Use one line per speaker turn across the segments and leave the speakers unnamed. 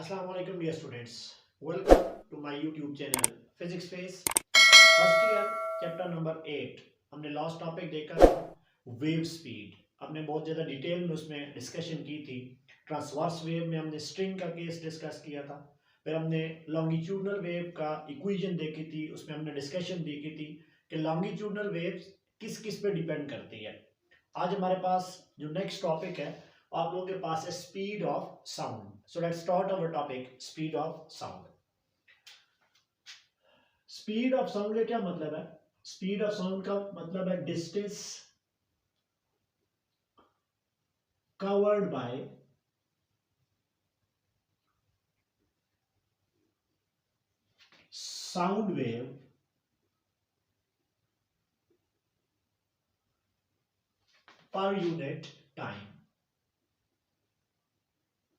अस्सलाम वालेकुम dear students, welcome to my YouTube channel physics FSc first year chapter number 8। हमने last topic देखा था वेव स्पीड। हमने बहुत ज़्यादा डिटेल में उसमें डिस्कशन की थी। ट्रांसवर्स वेव में हमने स्ट्रिंग का केस डिस्कस किया था। फिर हमने लॉन्गिट्यूडनल वेव का इक्वेशन देखी थी, उसमें हमने डिस्कशन देखी थी कि लॉन्गिट्यूडनल वेव्स किस किस पे डिपेंड करती है। आज हमारे पास जो नेक्स्ट टॉपिक है आप लोगों के पास है speed of sound. So let's start our topic speed of sound. Speed of sound का क्या मतलब है? स्पीड ऑफ साउंड का मतलब है distance covered by sound wave per unit time.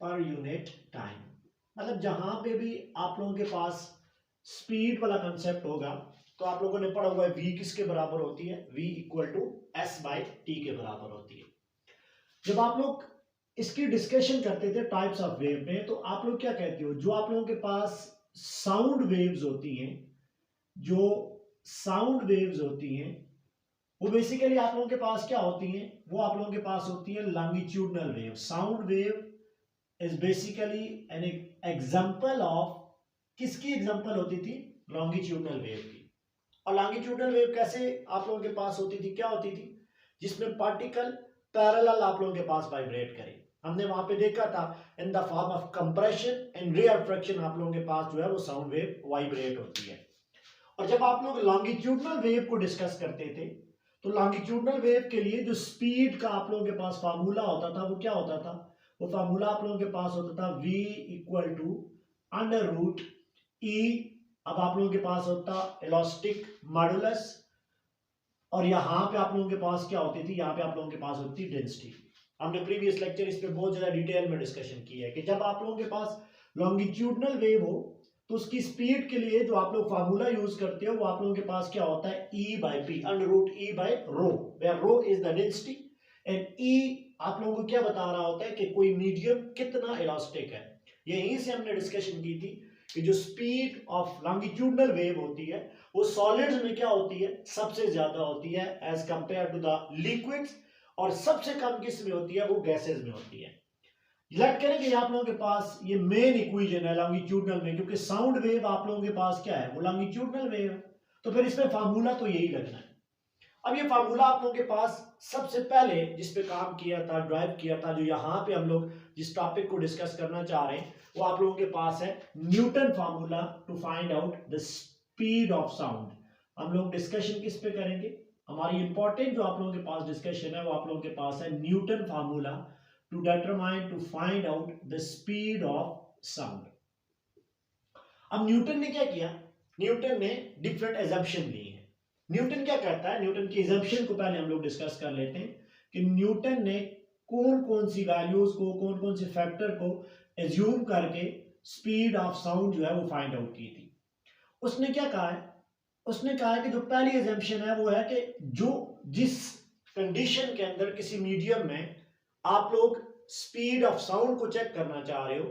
Per unit time मतलब जहां पे भी आप लोगों के पास स्पीड वाला कंसेप्ट होगा तो आप लोगों ने पढ़ा हुआ है v किसके बराबर होती है? v equal to S by T के बराबर होती है। जब आप लोग इसकी डिस्कशन करते थे टाइप्स ऑफ वेव में तो आप लोग क्या कहते हो, जो आप लोगों के पास साउंड वेव्स होती हैं, जो साउंड वेव्स होती हैं वो बेसिकली आप लोगों के पास क्या होती हैं? वो आप लोगों के पास होती है longitudinal wave. Sound wave is basically an example of किसकी एग्जांपल होती थी? लॉन्गिट्यूडनल वेव की। और लॉन्गिट्यूडनल वेव कैसे आप लोगों के पास होती थी? क्या होती थी? जिसमें पार्टिकल पैरेलल आप लोगों के पास वाइब्रेट करे। हमने वहां पे देखा था इन the form of compression and refraction आप लोगों के पास जो है वो साउंड वेव वाइब्रेट होती है। और जब आप लोग लॉन्गिट्यूडनल वेव को डिस्कस करते थे तो लॉन्गिट्यूडनल वेव के लिए जो स्पीड का आप लोगों के पास फार्मूला होता था वो क्या होता था? वो फार्मूला आप लोगों के पास होता था v equal to under root E. अब आप लोगों के पास होता इलास्टिक मॉडुलस और यहां पे आप लोगों के पास क्या होती थी? यहां पे आप लोगों के पास होती डेंसिटी। हमने प्रीवियस लेक्चर इस पे बहुत ज्यादा डिटेल में डिस्कशन की है कि जब आप लोगों के पास लॉन्गिट्यूडनल वेव हो तो उसकी स्पीड के लिए जो आप लोग फार्मूला यूज करते हो वो आप लोगों के पास क्या होता है? E by P under root E by rho, where rho is the density and E आप लोगों को क्या बता रहा होता है कि कोई मीडियम कितना इलास्टिक है। यहीं से हमने डिस्कशन की थी कि जो स्पीड ऑफ लॉन्गिट्यूडनल वेव होती है वो सॉलिड्स में क्या होती है? सबसे ज्यादा होती है as compare to the liquids, और सबसे कम किस में होती है? वो गैसेस में होती है। लेट करेंगे आप लोगों के पास ये मेन इक्वेशन है लॉन्गिट्यूडनल में, क्योंकि साउंड वेव आप लोगों के पास क्या है? वो लॉन्गिट्यूडनल वेव है, तो फिर इसमें फार्मूला तो यही लगना है। अब ये फार्मूला आप लोगों के पास सबसे पहले जिस पे काम किया था, ड्राइव किया था, जो यहाँ पे हम लोग जिस टॉपिक को डिस्कस करना चाह रहे हैं वो आप लोगों के पास है Newton formula to find out the speed of sound. हम लोग डिस्कशन किस पे करेंगे? हमारी इंपॉर्टेंट जो आप लोगों के पास डिस्कशन है वो आप लोगों के पास है Newton formula to determine to find out the speed of sound. अब न्यूटन ने क्या किया? न्यूटन ने डिफरेंट एजम्पशन ली है। न्यूटन क्या कहता है? न्यूटन की एजम्पशन को पहले हम लोग डिस्कस कर लेते हैं कि न्यूटन ने कौन कौन सी वैल्यूज को, कौन कौन से फैक्टर को एज्यूम करके स्पीड ऑफ साउंड जो है वो फाइंड आउट की थी। उसने क्या कहा है? उसने कहा है कि जो पहली एजम्पशन है वो है कि जो जिस कंडीशन के अंदर किसी मीडियम में आप लोग स्पीड ऑफ साउंड को चेक करना चाह रहे हो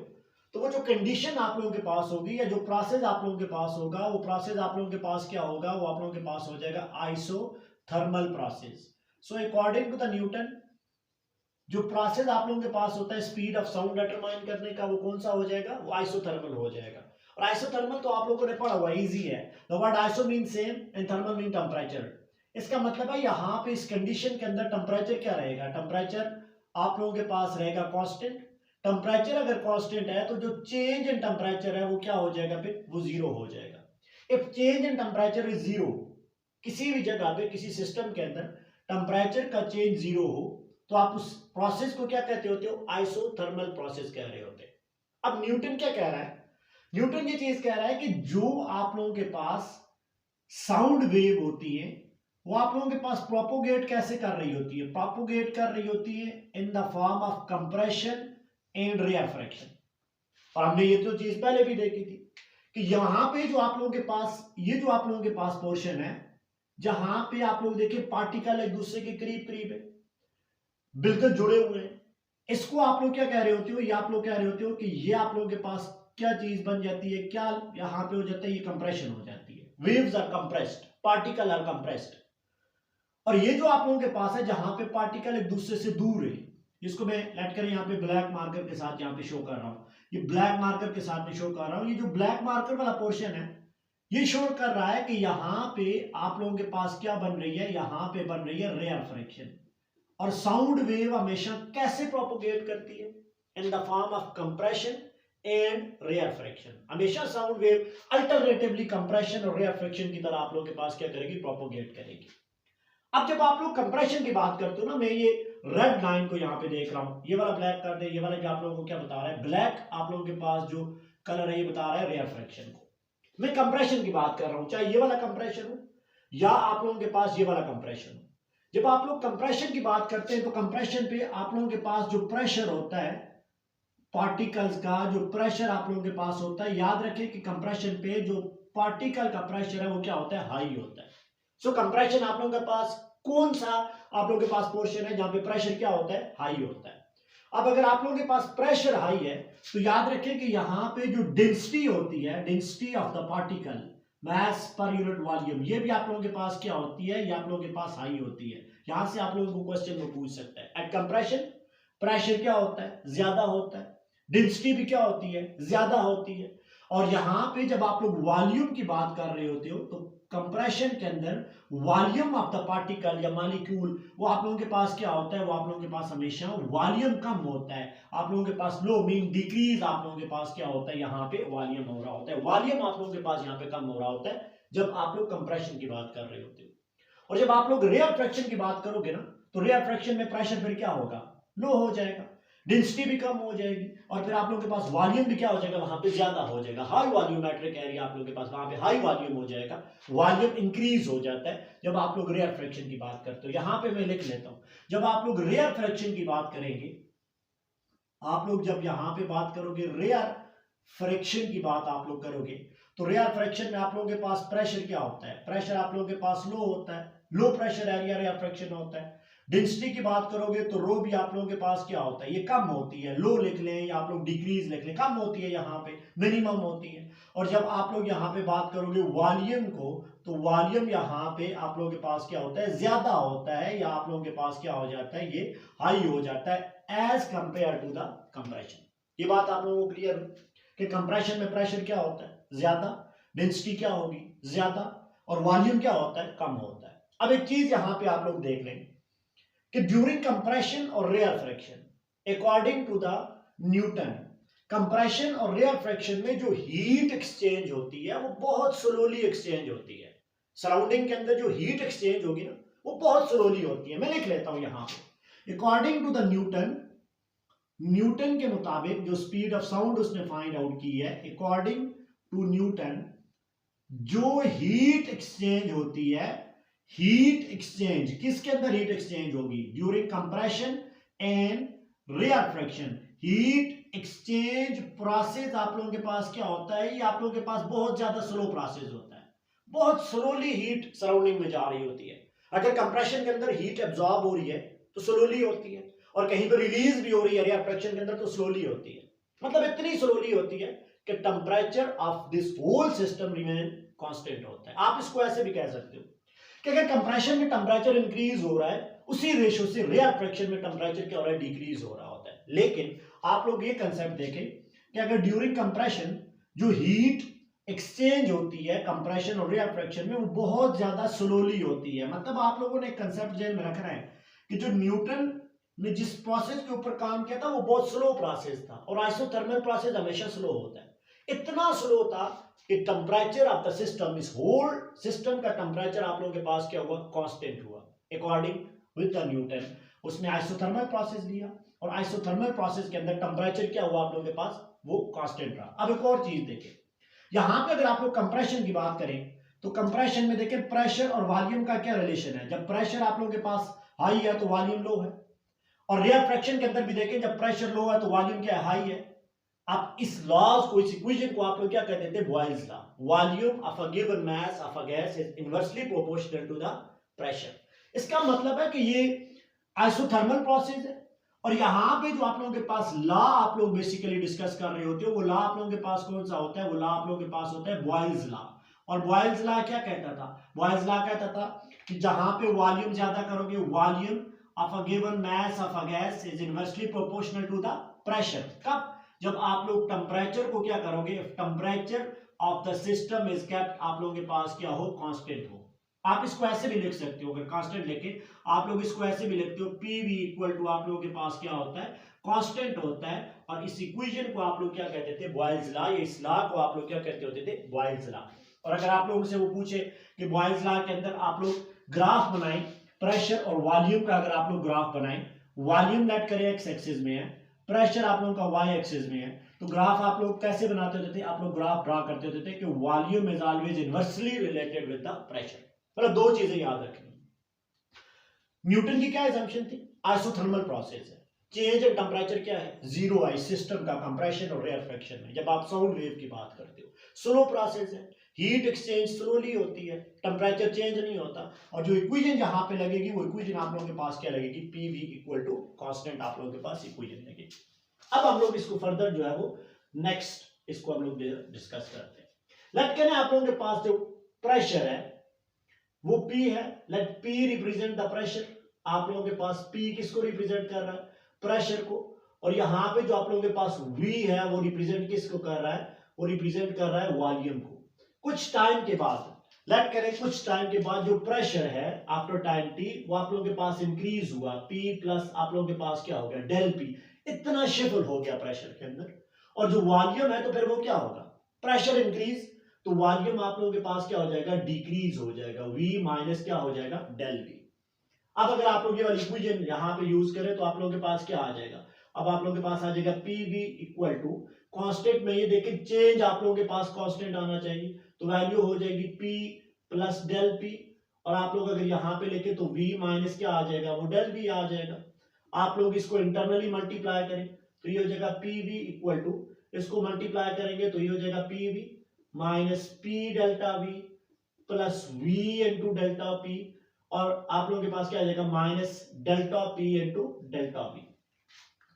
तो वो जो कंडीशन आप लोगों के पास होगी या जो प्रोसेस आप लोगों के पास होगा वो प्रोसेस आप लोगों के पास क्या होगा? वो आप लोगों के पास हो जाएगा isothermal process. So according to the Newton जो प्रोसेस आप लोगों के पास होता है स्पीड ऑफ साउंड डिटरमाइन करने का वो कौन सा हो जाएगा? वो आइसोथर्मल हो जाएगा। और आइसोथर्मल तो आप लोगों ने पढ़ा हुआ, इजी है। The word iso mean same and thermal mean temperature. इसका मतलब है यहाँ पे इस कंडीशन के अंदर टेम्परेचर क्या रहेगा? टेम्परेचर आप लोगों के पास रहेगा कांस्टेंट। टेम्परेचर अगर कांस्टेंट है तो जो चेंज इन टेम्परेचर है वो क्या हो जाएगा? फिर वो जीरो हो जाएगा। If change in temperature is zero, किसी भी जगह पे किसी सिस्टम के अंदर टेम्परेचर का चेंज जीरो हो तो आप उस प्रोसेस को क्या कहते होते हो? आइसोथर्मल प्रोसेस कह रहे होते। अब न्यूटन क्या कह रहा है? न्यूटन ये चीज कह रहा है कि जो आप लोगों के पास साउंड वेव होती है वो आप लोगों के पास प्रोपोगेट कैसे कर रही होती है? प्रोपोगेट कर रही होती है in the form of compression and refraction. और हमने ये तो चीज पहले भी देखी थी कि यहां पे जो आप लोगों के पास ये जो आप लोगों के पास पोर्शन है जहां पे आप लोग देखिए पार्टिकल एक दूसरे के करीब करीब है, बिल्कुल जुड़े हुए हैं, इसको आप लोग क्या कह रहे होते हो? ये आप लोग कह रहे होते हो कि ये आप लोगों के पास क्या चीज बन जाती है, क्या यहाँ पे हो जाता है, ये कंप्रेशन हो जाती है। Waves are compressed, particle are compressed. और ये जो आप लोगों के पास है जहां पे पार्टिकल एक दूसरे से दूर है, इसको मैं लेट कर यहाँ पे ब्लैक मार्कर के साथ यहाँ पे शो कर रहा हूँ, ये ब्लैक मार्कर के साथ में शो कर रहा हूँ। ये जो ब्लैक मार्कर वाला पोर्शन है ये शो कर रहा है कि यहाँ पे आप लोगों के पास क्या बन रही है, यहाँ पे बन रही है रेयर फ्रैक्शन। और साउंड वेव हमेशा कैसे प्रोपोगेट करती है, in the form of compression and rarefaction. हमेशा साउंड वेव अल्टरनेटिवली कंप्रेशन और रेयर फ्रैक्शन की तरह आप लोगों के पास क्या करेगी, प्रोपोगेट करेगी। अब जब आप लोग कंप्रेशन की बात करते हो ना, मैं ये रेड लाइन को यहाँ पे देख रहा हूं, ये वाला ब्लैक कर दे, ये वाला भी आप लोगों को क्या बता रहा है, ब्लैक आप लोगों के पास जो कलर है ये बता रहा है रेयर फ्रैक्शन को। मैं कंप्रेशन की बात कर रहा हूं, चाहे ये वाला कंप्रेशन हो या आप लोगों के पास ये वाला कंप्रेशन हो। जब आप लोग कंप्रेशन की बात करते हैं तो कंप्रेशन पे आप लोगों के पास जो प्रेशर होता है पार्टिकल्स का, जो प्रेशर आप लोगों के पास होता है, याद रखें कि कंप्रेशन पे जो पार्टिकल का प्रेशर है वो क्या होता है, हाई होता है। सो कंप्रेशन आप लोगों के पास कौन सा आप लोगों के पास पोर्शन है जहां पे प्रेशर क्या होता है, हाई होता है। अब अगर आप लोगों के पास प्रेशर हाई है तो याद रखें कि यहां पे जो डेंसिटी होती है, density of the particle mass per unit volume, ये भी आप लोगों के पास क्या होती है, ये आप लोगों के पास हाई होती है। यहां से आप लोगों को क्वेश्चन में पूछ सकता है, एट कंप्रेशन प्रेशर क्या होता है, ज्यादा होता है, डेंसिटी भी क्या होती है, ज्यादा होती है। और यहां पे जब आप लोग वॉल्यूम की बात कर रहे होते हो तो कंप्रेशन के अंदर वॉल्यूम ऑफ द पार्टिकल या मॉलिक्यूल वो आप लोगों के पास क्या होता है, वो आप लोगों के पास हमेशा वॉल्यूम कम होता है। आप लोगों के पास लो मीन डिक्रीज आप लोगों के पास क्या होता है, यहाँ पे वॉल्यूम हो रहा होता है, वॉल्यूम आप लोगों के पास यहाँ पे कम हो रहा होता है जब आप लोग कंप्रेशन की बात कर रहे होते हो। और जब आप लोग रेयर फ्रैक्शन की बात करोगे ना तो रेयर फ्रैक्शन में प्रेशर फिर क्या होगा, लो हो जाएगा, डेंसिटी भी कम हो जाएगी और फिर आप लोगों के पास वॉल्यूम भी क्या हो जाएगा, वहां पे ज्यादा हो जाएगा, हाई वॉल्यूमेट्रिक एरिया आप लोगों के पास वहां पे हाई वॉल्यूम हो जाएगा, वॉल्यूम इंक्रीज हो जाता है जब आप लोग रेयर फ्रैक्शन की बात करते हो। यहां पे मैं लिख लेता हूं, जब आप लोग रेयर फ्रैक्शन की बात करेंगे, आप लोग जब यहां पे बात करोगे रेयर फ्रैक्शन की बात आप लोग करोगे तो रेयर फ्रैक्शन में आप लोगों के पास प्रेशर क्या होता है, प्रेशर आप लोगों के पास लो होता है, low pressure area rarefaction होता है। डेंसिटी की बात करोगे तो रो भी आप लोगों के पास क्या होता है, ये कम होती है, लो लिख लें या आप लोग डिक्रीज लिख लें, कम होती है, यहाँ पे मिनिमम होती है। और जब आप लोग यहाँ पे बात करोगे वॉल्यूम को तो वॉल्यूम यहाँ पे आप लोगों के पास क्या होता है, ज्यादा होता है या आप लोगों के पास क्या हो जाता है, ये हाई हो जाता है as compare to the compression. ये बात आप लोगों को क्लियर है कि कंप्रेशन में प्रेशर क्या होता है, ज्यादा, डेंसिटी क्या होगी, ज्यादा, और वॉल्यूम क्या होता है, कम होता है। अब एक चीज यहां पे आप लोग देख लें कि ड्यूरिंग कंप्रेशन और rarefaction according to the Newton, compression और रेयर फ्रैक्शन में जो हीट एक्सचेंज होती है वो बहुत स्लोली एक्सचेंज होती है। सराउंडिंग के अंदर जो हीट एक्सचेंज होगी ना वो बहुत स्लोली होती है। मैं लिख लेता हूं यहां पे, according to the Newton, Newton के मुताबिक जो स्पीड ऑफ साउंड उसने फाइंड आउट की है, अकॉर्डिंग टू न्यूटन जो हीट एक्सचेंज होती है, हीट एक्सचेंज किसके अंदर हीट एक्सचेंज होगी, during compression and rarefaction. Heat exchange process आप लोगों के पास क्या होता है, ये आप लोगों के पास बहुत ज्यादा स्लो प्रोसेस होता है, बहुत स्लोली हीट सराउंडिंग में जा रही होती है। अगर कंप्रेशन के अंदर हीट एब्जॉर्ब हो रही है तो स्लोली होती है, और कहीं पर रिलीज भी हो रही है रेयर फ्रैक्शन के अंदर तो स्लोली होती है। मतलब इतनी स्लोली होती है कि temperature of this whole system remain constant होता है। आप इसको ऐसे भी कह सकते हो कि अगर कंप्रेशन में टेम्परेचर इंक्रीज हो रहा है उसी रेशो से रेयर फ्रैक्शन में टेम्परेचर क्या हो रहा है, डिक्रीज हो रहा होता है। लेकिन आप लोग ये कंसेप्ट देखें कि अगर ड्यूरिंग कंप्रेशन जो हीट एक्सचेंज होती है कंप्रेशन और रेयर फ्रैक्शन में वो बहुत ज्यादा स्लोली होती है। मतलब आप लोगों ने एक कंसेप्ट जेल में रखना है कि जो न्यूटन ने जिस प्रोसेस के ऊपर काम किया था वो बहुत स्लो प्रोसेस था, और आइसोथर्मल प्रोसेस हमेशा स्लो होता है। इतना स्लो था कि टेम्परेचर ऑफ द सिस्टम, इस होल सिस्टम का टेम्परेचर आप लोगों के पास क्या हुआ, कांस्टेंट हुआ अकॉर्डिंग विद द न्यूटन। उसने आइसोथर्मल प्रोसेस लिया और आइसोथर्मल प्रोसेस के अंदर टेम्परेचर क्या हुआ आप लोगों के पास, वो कांस्टेंट रहा। अब एक और चीज देखें, यहां पे अगर आप लोग कंप्रेशन की बात करें तो कंप्रेशन में देखें प्रेशर और वॉल्यूम का क्या रिलेशन है। जब प्रेशर आप लोगों के पास हाई है तो वॉल्यूम लो है, और रेयर फ्रैक्शन के अंदर भी देखें जब प्रेशर लो है तो वॉल्यूम क्या है, हाई है। आप इस लॉज को, इस इक्वेशन को आप लोग क्या कहते थे, Boyle's law. Volume of a given mass of a gas is inversely proportional to the pressure. इसका मतलब है कि ये आइसोथर्मल प्रोसेस है और यहां पे जो आप लोगों के पास लॉ आप लोग बेसिकली डिस्कस कर रहे होते हो, वो लॉ आप लोगों के पास कौन सा होता है? वो लॉ आप लोगों के पास होता है बॉयल्स लॉ। और बॉयल्स लॉ क्या कहता था? बॉयल्स लॉ कहता था कि जहां पे वॉल्यूम ज्यादा करोगे, volume of a given mass of a gas is inversely proportional to the pressure. कब? जब आप लोग टेम्परेचर को क्या करोगे? Temperature of the system is kept आप लोगों के पास क्या हो? कांस्टेंट हो। आप इसको ऐसे भी लिख सकते हो, अगर कांस्टेंट लेके आप लोग इसको ऐसे भी लिखते हो, पी वी इक्वल टू आप लोगों के पास क्या होता है? कांस्टेंट होता है। और इस इक्वेशन को आप लोग क्या कहते थे? Boyle's law. या इस लॉ को आप लोग क्या कहते होते थे? Boyle's law. और अगर आप लोगों से वो पूछे कि बॉयल्स लॉ के अंदर आप लोग ग्राफ बनाएं प्रेशर और वॉल्यूम का, अगर आप लोग ग्राफ बनाएं, वॉल्यूम लेट करें एक्स एक्सिस में है, प्रेशर आप लोगों का वाई एक्सिस में है, तो ग्राफ आप लोग कैसे बनाते होते थे? आप लोग ग्राफ ड्रा करते होते थे कि volume is always inversely related with the pressure. मतलब दो चीजें याद रखनी। न्यूटन की क्या असम्पशन थी? आइसोथर्मल प्रोसेस है, चेंज इन टेम्परेचर क्या है? जीरो है सिस्टम का कंप्रेशन और रेयरफेक्शन में। जब आप साउंड वेव की बात करते हो, स्लो प्रोसेस है, हीट एक्सचेंज स्लोली होती है, टेम्परेचर चेंज नहीं होता। और जो इक्वेशन जहां पे लगेगी वो इक्वेशन आप लोगों के पास क्या लगेगी? P V equal to constant आप लोगों के पास इक्वेशन लगेगी। अब हम लोग इसको फर्दर जो है वो नेक्स्ट इसको हम लोग डिस्कस करते हैं। लेट कहना आप लोगों के पास जो प्रेशर है वो P है। Let P represent the pressure. आप लोगों के पास P किसको रिप्रेजेंट कर रहा है? प्रेशर को। और यहां पे जो आप लोगों के पास V है वो रिप्रेजेंट किसको कर रहा है? वो रिप्रेजेंट कर रहा है वॉल्यूम को। कुछ टाइम के बाद, लेट करें कुछ टाइम के बाद जो प्रेशर है आफ्टर टाइम t वो आप लोगों के पास इंक्रीज हुआ, P प्लस आप लोगों के पास क्या हो गया? Del P। इतना शिफ्ट हो गया प्रेशर के अंदर। और जो वॉल्यूम है तो फिर वो क्या होगा? प्रेशर इंक्रीज तो वॉल्यूम आप लोगों के पास क्या हो जाएगा? डिक्रीज हो जाएगा, V माइनस क्या हो जाएगा? Del V। अब अगर आप लोग ये वाली इक्वेशन यहां पे यूज करें तो आप लोगों के पास क्या आ जाएगा? अब आप लोगों के पास आ जाएगा P V equal to constant में, ये देखिए चेंज आप लोगों के पास कांस्टेंट आना चाहिए, तो वैल्यू हो जाएगी P प्लस डेल P। और आप लोग अगर यहां पे लेके तो V माइनस क्या आ जाएगा? वो डेल V आ जाएगा। आप लोग इसको इंटरनली मल्टीप्लाई करें तो ये हो जाएगा पी वी इक्वल टू, इसको मल्टीप्लाई करेंगे तो ये हो जाएगा P V minus P delta V plus V into delta P. और आप लोगों के पास क्या आ जाएगा? Minus delta P into delta V.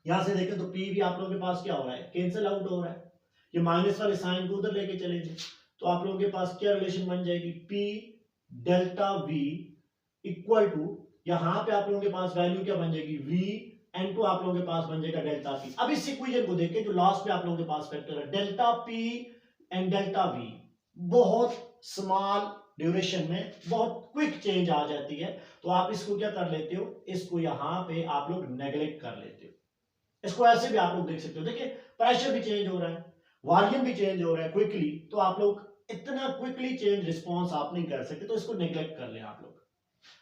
यहां से देखें तो पी भी आप लोगों के पास क्या हो रहा है? कैंसिल आउट हो रहा है। ये माइनस वाले साइन को उधर लेके चले जाए तो आप लोगों के पास क्या रिलेशन बन जाएगी? P delta V equal to, यहां पे आप लोगों के पास वैल्यू क्या बन जाएगी? वी एन टू आप लोगों के पास बन जाएगा डेल्टा पी। अब इस इक्वेशन को देखें जो लास्ट पे आप लोगों के पास फैक्टर है, delta P and delta we बहुत स्मॉल ड्यूरेशन में बहुत क्विक चेंज आ जाती है, तो आप इसको क्या कर लेते हो? इसको यहां पे आप लोग नेग्लेक्ट कर लेते हो। इसको ऐसे भी आप लोग देख सकते हो, देखिए प्रेशर भी चेंज हो रहा है, वॉल्यूम भी चेंज हो रहा है क्विकली, तो आप लोग इतना क्विकली चेंज रिस्पॉन्स आप नहीं कर सकते, तो इसको नेग्लेक्ट कर ले आप लोग।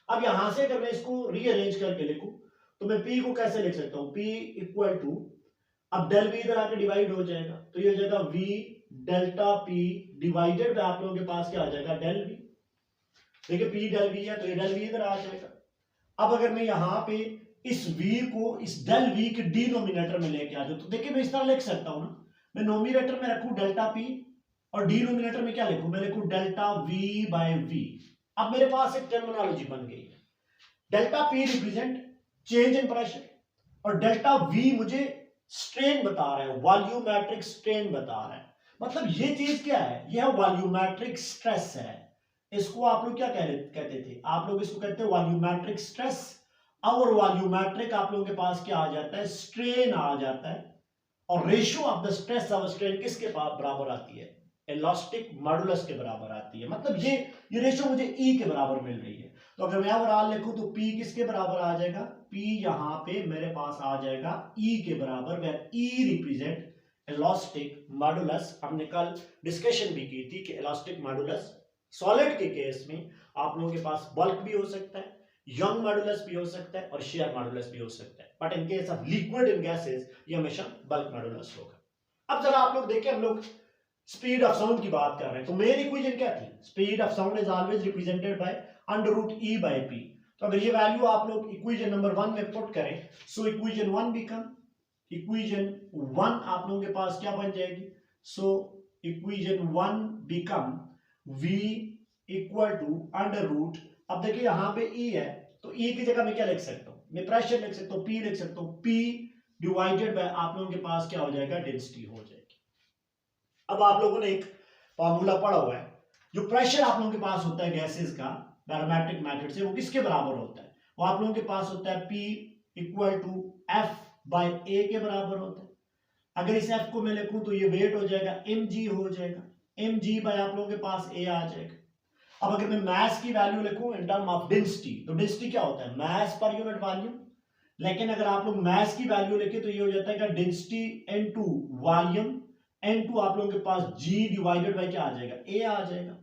अब यहां से अगर मैं इसको रीअरेंज करके लिखूं तो मैं P को कैसे लिख सकता हूं? P इक्वल टू, अब डेल V इधर आके डिवाइड हो जाएगा तो ये हो जाएगा V delta P divided by आप लोगों के पास क्या आ जाएगा? Del V। देखिए P डेल V है तो ये डेल V इधर आ जाएगा। अब अगर मैं यहां पे इस V को इस डेल V के डिनोमिनेटर में लेके आ जाऊं तो देखिए मैं इस तरह लिख सकता हूं ना, मैं नोमिनेटर में रखूं डेल्टा P और डिनोमिनेटर में क्या लिखूं? मैं लिखूं डेल्टा V बाय V। अब मेरे पास एक टर्मिनोलॉजी बन गई है, delta P represent change in pressure और डेल्टा V मुझे स्ट्रेन बता रहा है, वॉल्यूमेट्रिक स्ट्रेन बता रहा है। मतलब ये चीज क्या है? यह वॉल्यूमेट्रिक स्ट्रेस है। इसको आप लोग क्या कहते थे? आप लोग इसको कहते हैं वॉल्यूमेट्रिक स्ट्रेस। और वॉल्यूमेट्रिक आप लोगों के पास क्या आ जाता है? स्ट्रेन आ जाता है। और ratio of the stress of strain किसके बराबर आती है? इलास्टिक मॉडुलस के बराबर आती है। मतलब ये रेशियो मुझे E के बराबर मिल रही है। तो अगर मैं ओवरऑल लिखूं तो P किसके बराबर आ जाएगा? P यहां पे मेरे पास आ जाएगा E के बराबर, where E represent elastic modulus. हमने कल डिस्कशन भी की थी कि इलास्टिक मॉडुलस सॉलिड के केस में आप लोगों के पास बल्क भी हो सकता है, यंग मॉडुलस भी हो सकता है और शेयर मॉडुलस भी हो सकता है, but in case of liquid in gases ये हमेशा बल्क मॉडुलस होगा। अब जरा आप लोग देखें, हम लोग स्पीड ऑफ साउंड की बात कर रहे हैं तो मेन इक्वेशन क्या थी? Speed of sound is always represented by under root E by P। तो अगर ये वैल्यू आप लोग इक्वेशन नंबर 1 में पुट करें सो इक्वेशन 1 बिकम, इक्वेशन 1 आप लोगों के पास क्या बन जाएगी? So equation 1 become V equal to under root, अब देखिए यहां पे E है तो E की जगह मैं क्या लिख सकता हूं? मैं प्रेशर लिख सकता हूँ, P लिख सकता हूँ, P डिवाइडेड बाय आप लोगों के पास क्या हो जाएगा, डेंसिटी हो जाएगी। अब आप लोगों ने एक फॉर्मूला पढ़ा हुआ है, जो प्रेशर आप लोगों के पास होता है गैसेस का बैरोमेट्रिक मेथड से, वो किसके बराबर होता है, वो आप लोगों के पास होता है P equal to F by A के बराबर होता है। अगर इस F को मैं लिखूं तो ये वेट हो जाएगा mg हो जाएगा, mg बाय आप लोगों के पास A आ जाएगा। अब अगर मैं मास की वैल्यू लिखूं इन टर्म ऑफ डेंसिटी, तो डेंसिटी क्या होता है, मास पर यूनिट वॉल्यूम। लेकिन अगर आप लोग मास की वैल्यू लिखे तो ये हो जाता है डेंसिटी इनटू वॉल्यूम इनटू आप लोगों के पास g डिवाइडेड बाय क्या आ जाएगा, A आ जाएगा।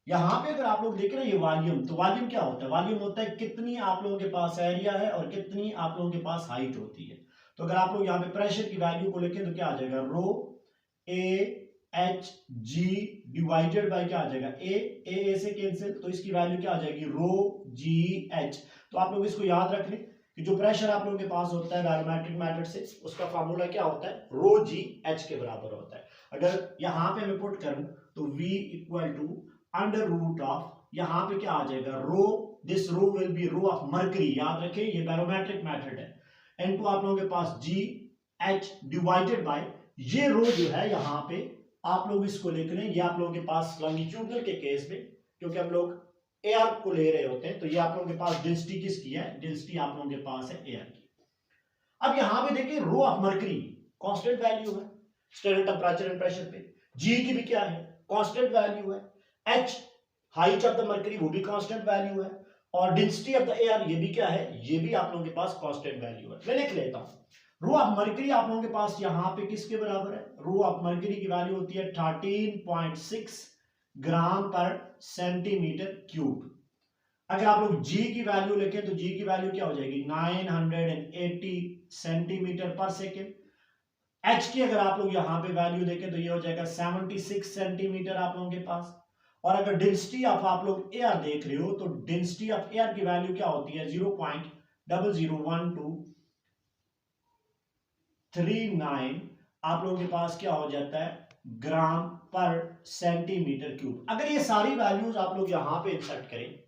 यहां पे अगर आप लोग देख रहे हैं ये वॉल्यूम, तो वॉल्यूम क्या होता है, वॉल्यूम होता है कितनी आप लोगों के पास एरिया है और कितनी आप लोगों के पास हाइट होती है। तो अगर आप लोग यहाँ पे प्रेशर की वैल्यू को लिखें तो क्या आ जाएगा, rho A H G divided by क्या आ जाएगा, ए से कैंसिल, तो इसकी वैल्यू क्या आ जाएगी, रो जी एच। तो आप लोग इसको याद रख लें कि जो प्रेशर आप लोगों के पास होता है बैरोमेट्रिक मेथड से, उसका फार्मूला क्या होता है, रो जी एच के बराबर होता है। अगर यहाँ पे मैं पुट करूं तो V equal to under root of, यहाँ पे क्या आ जाएगा, rho, this rho will be rho of mercury, याद रखें ये बैरोमेट्रिक मेथड है, इनटू आप लोगों के पास जी एच डिवाइडेड बाय, ये रो जो है यहाँ पे आप लोग इसको लिख रहे हैं, ये आप लोगों के पास लॉन्गिट्यूडनल के केस में, क्योंकि हम लोग एयर को ले रहे होते हैं, तो ये आप लोगों के पास डेंसिटी किसकी है, डेंसिटी आप लोगों के पास है एयर की। अब यहां पे देखिए rho of mercury constant value है स्टैंडर्ड टेंपरेचर एंड प्रेशर पे, जी की भी क्या है, कांस्टेंट वैल्यू है, H height of the mercury वो भी कांस्टेंट वैल्यू है, और डेंसिटी ऑफ द एयर ये भी क्या है, ये भी आप लोगों के पास कांस्टेंट वैल्यू है। मैं लिख लेता हूं, रो ऑफ मर्करी आप लोगों के पास यहां पे किसके बराबर है, रो ऑफ मर्करी की वैल्यू होती है 13.6 ग्राम पर सेंटीमीटर क्यूब। अगर आप लोग G की वैल्यू लिखें तो G की वैल्यू क्या हो जाएगी, 980 सेंटीमीटर पर सेकेंड। H की अगर आप लोग यहां पे वैल्यू देखें तो ये हो जाएगा 76 सेंटीमीटर आप लोगों के पास। और अगर डेंसिटी ऑफ आप लोग एयर देख रहे हो तो डेंसिटी ऑफ एयर की वैल्यू क्या होती है, 0.001239 आप लोगों के पास क्या हो जाता है, ग्राम पर सेंटीमीटर क्यूब। अगर ये सारी वैल्यूज आप लोग यहां पे इंसर्ट करें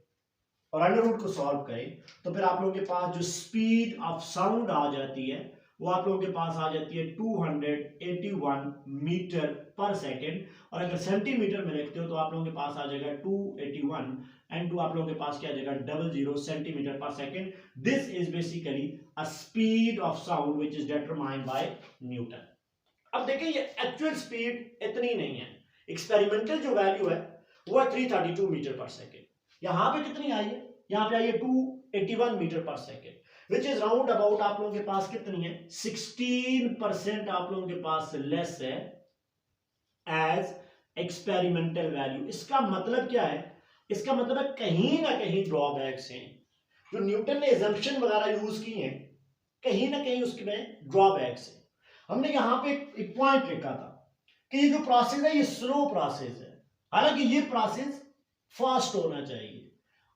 और अंडर रूट को सॉल्व करें तो फिर आप लोगों के पास जो स्पीड ऑफ साउंड आ जाती है वो आप लोगों के पास आ जाती है 281 मीटर पर सेकेंड। और अगर सेंटीमीटर में लिखते हो तो आप लोगों के पास आ जाएगा 281 एंड टू आप लोगों के पास क्या आ जाएगा 00 सेंटीमीटर पर second. This is basically a speed of sound which is determined by Newton. अब देखिए ये एक्चुअल स्पीड इतनी नहीं है, एक्सपेरिमेंटल जो वैल्यू है वो है 332 मीटर पर सेकेंड। यहां पे कितनी आई है, यहां पे आई है 281 मीटर पर second, which is round about आप लोगों के पास कितनी है, 16% आप लोगों के पास लेस है एज एक्सपेरिमेंटल वैल्यू। इसका मतलब क्या है, इसका मतलब है कहीं ना कहीं ड्रॉबैक्स हैं, जो न्यूटन ने एजम्पशन वगैरह यूज की हैं कहीं ना कहीं उसमें ड्रॉबैक्स है। हमने यहां पे एक पॉइंट लिखा था कि ये जो प्रोसेस है ये स्लो प्रोसेस है, हालांकि ये प्रोसेस फास्ट होना चाहिए।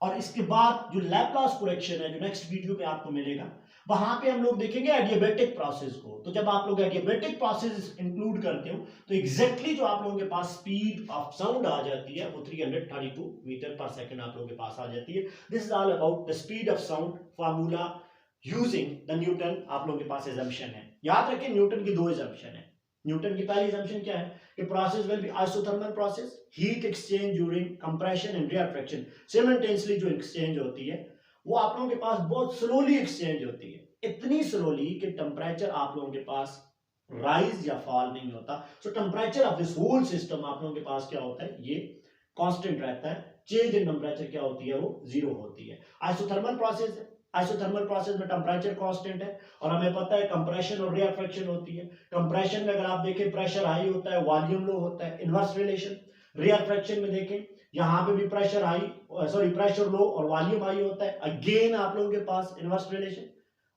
और इसके बाद जो लैप्लास करेक्शन है जो नेक्स्ट वीडियो पे आपको मिलेगा, वहां पे हम लोग देखेंगे एडियाबेटिक प्रोसेस को। तो जब आप लोग एडियाबेटिक प्रोसेस इंक्लूड करते हो तो एग्जैक्टली जो आप लोगों के पास स्पीड ऑफ साउंड आ जाती है वो 332 मीटर पर सेकंड आप लोगों के पास आ जाती है। This is all about the speed of sound formula using the Newton. आप लोगों के पास एजम्पशन है, याद रखें न्यूटन की दो एजम्पशन है। न्यूटन की पहली एजम्पशन क्या है कि process will be isothermal process, heat exchange during compression and reaction. Simultaneously जो एक्सचेंज होती है वो आप लोगों के पास बहुत स्लोली एक्सचेंज होती है, इतनी स्लोली कि टेम्परेचर आप लोगों के पास राइज या फॉल नहीं होता। So temperature of this whole system आप लोगों के पास क्या होता है, ये कांस्टेंट रहता है। चेंज इन टेम्परेचर क्या होती है, वो जीरो होती है। आइसोथर्मल प्रोसेस है, आइसोथर्मल प्रोसेस में टेम्परेचर कांस्टेंट है और हमें पता है कंप्रेशन और रिएक्शन होती है। कंप्रेशन में अगर आप देखें प्रेशर हाई होता है, वॉल्यूम लो होता है, इनवर्स रिलेशन। रिएक्शन में देखें यहां पे भी pressure high, sorry pressure low और वॉल्यूम हाई होता है, अगेन आप लोगों के पास इनवर्स रिलेशन।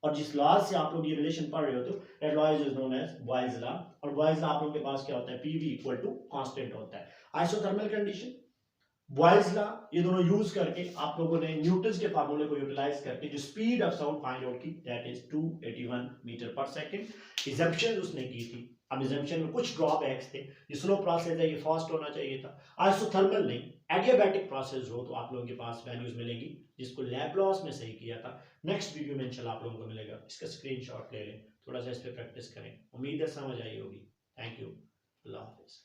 और जिस लॉ से आप लोग ये रिलेशन पढ़ रहे होते हो that law is known as Boyle's law. और बॉयज लॉ आप लोगों के पास क्या होता है, पीवी इक्वल टू कांस्टेंट होता है। आइसोथर्मल कंडीशन, बॉयज लॉ, ये दोनों यूज करके आप लोगों ने न्यूटन के फार्मूले को यूटिलाइज करके जो speed of sound find out की दैट इज 281 मीटर पर सेकंड। एजम्पशन उसने की थी अब assumption में कुछ ड्रॉबैक्स थे, ये स्लो प्रोसेस है, ये फास्ट होना चाहिए था। आइसोथर्मल नहीं, एडियाबैटिक प्रोसेस हो तो आप लोगों के पास वैल्यूज मिलेंगी जिसको लैप्लास में सही किया था। नेक्स्ट वीडियो में इंशाल्लाह आप लोगों को मिलेगा, इसका स्क्रीनशॉट ले लें, थोड़ा सा इस पर प्रैक्टिस करें। उम्मीद है समझ आई होगी। थैंक यू, अल्लाह हाफिज़।